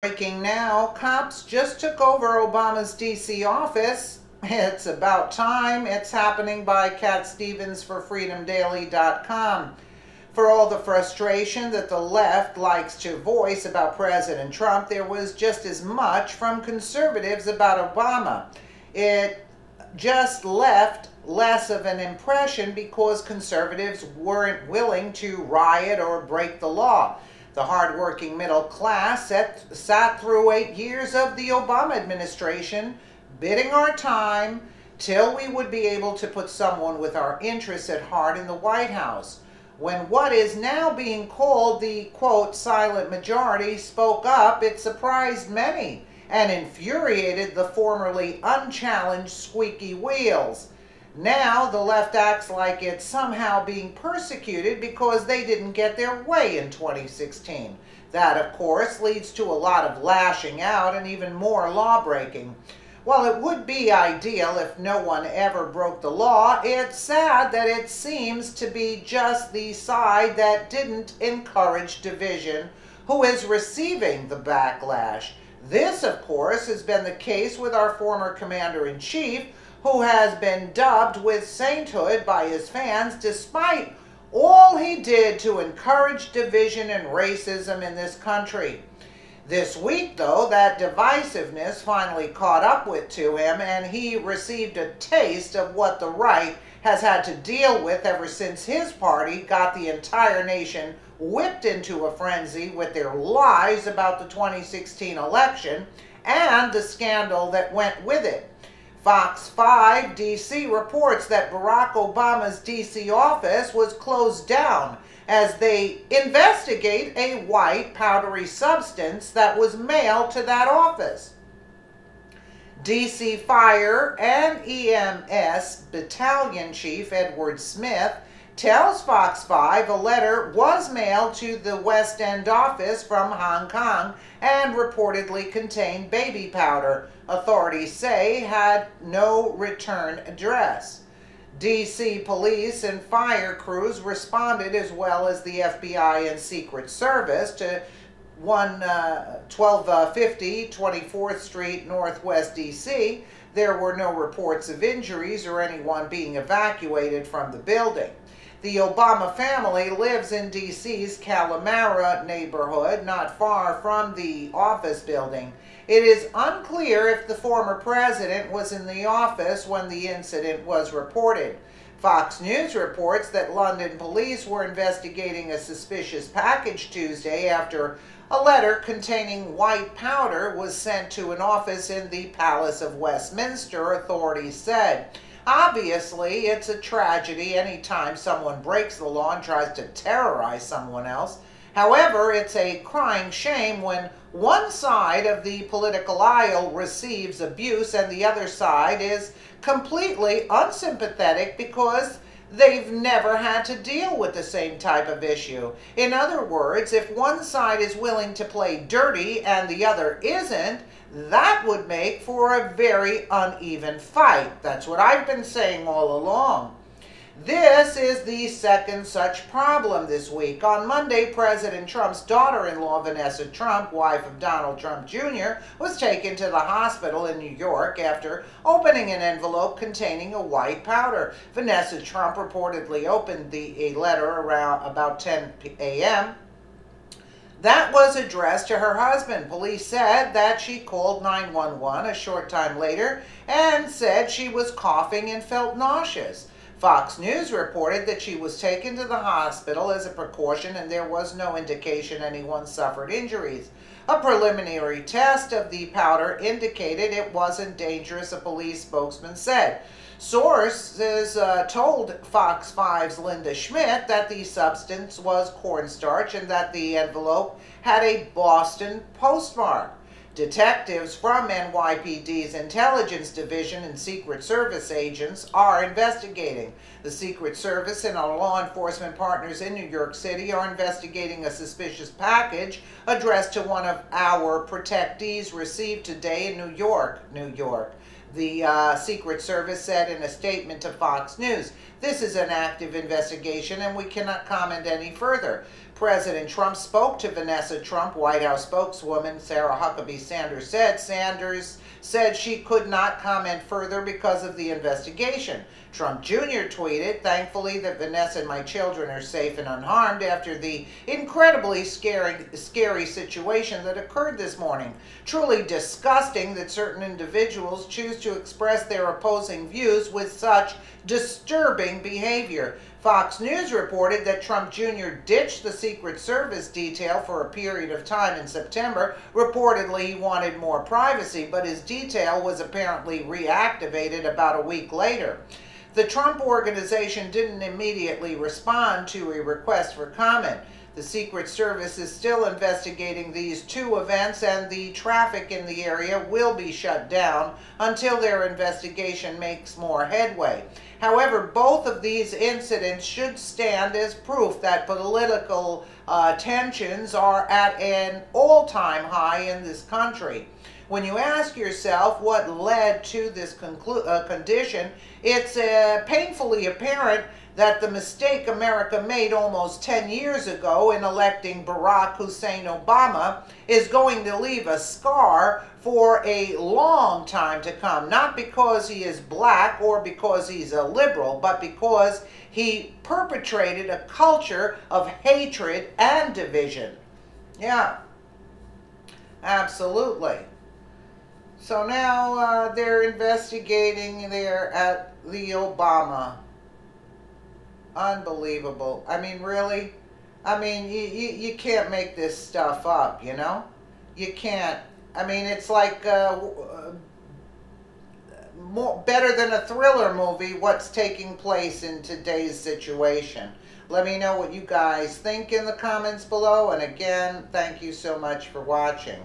Breaking now, cops just took over Obama's D.C. office. It's about time. It's happening by Cat Stevens for FreedomDaily.com. For all the frustration that the left likes to voice about President Trump, there was just as much from conservatives about Obama. It just left less of an impression because conservatives weren't willing to riot or break the law. The hardworking middle class sat through 8 years of the Obama administration, bidding our time till we would be able to put someone with our interests at heart in the White House. When what is now being called the, quote, silent majority spoke up, it surprised many and infuriated the formerly unchallenged squeaky wheels. Now the left acts like it's somehow being persecuted because they didn't get their way in 2016. That, of course, leads to a lot of lashing out and even more lawbreaking. While it would be ideal if no one ever broke the law, it's sad that it seems to be just the side that didn't encourage division who is receiving the backlash. This, of course, has been the case with our former commander-in-chief, who has been dubbed with sainthood by his fans despite all he did to encourage division and racism in this country. This week, though, that divisiveness finally caught up to him, and he received a taste of what the right has had to deal with ever since his party got the entire nation whipped into a frenzy with their lies about the 2016 election and the scandal that went with it. Fox 5 D.C. reports that Barack Obama's D.C. office was closed down as they investigate a white powdery substance that was mailed to that office. D.C. Fire and EMS Battalion Chief Edward Smith tells Fox 5 a letter was mailed to the West End office from Hong Kong and reportedly contained baby powder. Authorities say had no return address. D.C. police and fire crews responded, as well as the FBI and Secret Service, to 1250 24th Street, Northwest D.C. There were no reports of injuries or anyone being evacuated from the building. The Obama family lives in D.C.'s Calamara neighborhood, not far from the office building. It is unclear if the former president was in the office when the incident was reported. Fox News reports that London police were investigating a suspicious package Tuesday after a letter containing white powder was sent to an office in the Palace of Westminster, authorities said. Obviously, it's a tragedy anytime someone breaks the law and tries to terrorize someone else. However, it's a crying shame when one side of the political aisle receives abuse and the other side is completely unsympathetic because they've never had to deal with the same type of issue. In other words, if one side is willing to play dirty and the other isn't, that would make for a very uneven fight. That's what I've been saying all along. This is the second such problem this week. On Monday, President Trump's daughter-in-law, Vanessa Trump, wife of Donald Trump Jr., was taken to the hospital in New York after opening an envelope containing a white powder. Vanessa Trump reportedly opened a letter around about 10 a.m. that was addressed to her husband. Police said that she called 911 a short time later and said she was coughing and felt nauseous. Fox News reported that she was taken to the hospital as a precaution and there was no indication anyone suffered injuries. A preliminary test of the powder indicated it wasn't dangerous, a police spokesman said. Sources told Fox 5's Linda Schmidt that the substance was cornstarch and that the envelope had a Boston postmark. Detectives from NYPD's Intelligence Division and Secret Service agents are investigating. The Secret Service and our law enforcement partners in New York City are investigating a suspicious package addressed to one of our protectees received today in New York. The Secret Service said in a statement to Fox News. This is an active investigation and we cannot comment any further. President Trump spoke to Vanessa Trump. White House spokeswoman Sarah Huckabee Sanders said she could not comment further because of the investigation. Trump Jr. tweeted, "Thankfully that Vanessa and my children are safe and unharmed after the incredibly scary situation that occurred this morning. Truly disgusting that certain individuals choose to express their opposing views with such disturbing behavior." Fox News reported that Trump Jr. ditched the Secret Service detail for a period of time in September. Reportedly, he wanted more privacy, but his detail was apparently reactivated about a week later. The Trump Organization didn't immediately respond to a request for comment. The Secret Service is still investigating these two events, and the traffic in the area will be shut down until their investigation makes more headway. However, both of these incidents should stand as proof that political tensions are at an all-time high in this country. When you ask yourself what led to this condition, it's painfully apparent that the mistake America made almost 10 years ago in electing Barack Hussein Obama is going to leave a scar for a long time to come. Not because he is black or because he's a liberal, but because he perpetrated a culture of hatred and division. Yeah, absolutely. So now they're investigating there at the Obama. Unbelievable. I mean, really? I mean, you can't make this stuff up, you know? You can't. I mean, it's like better than a thriller movie, what's taking place in today's situation. Let me know what you guys think in the comments below. And again, thank you so much for watching.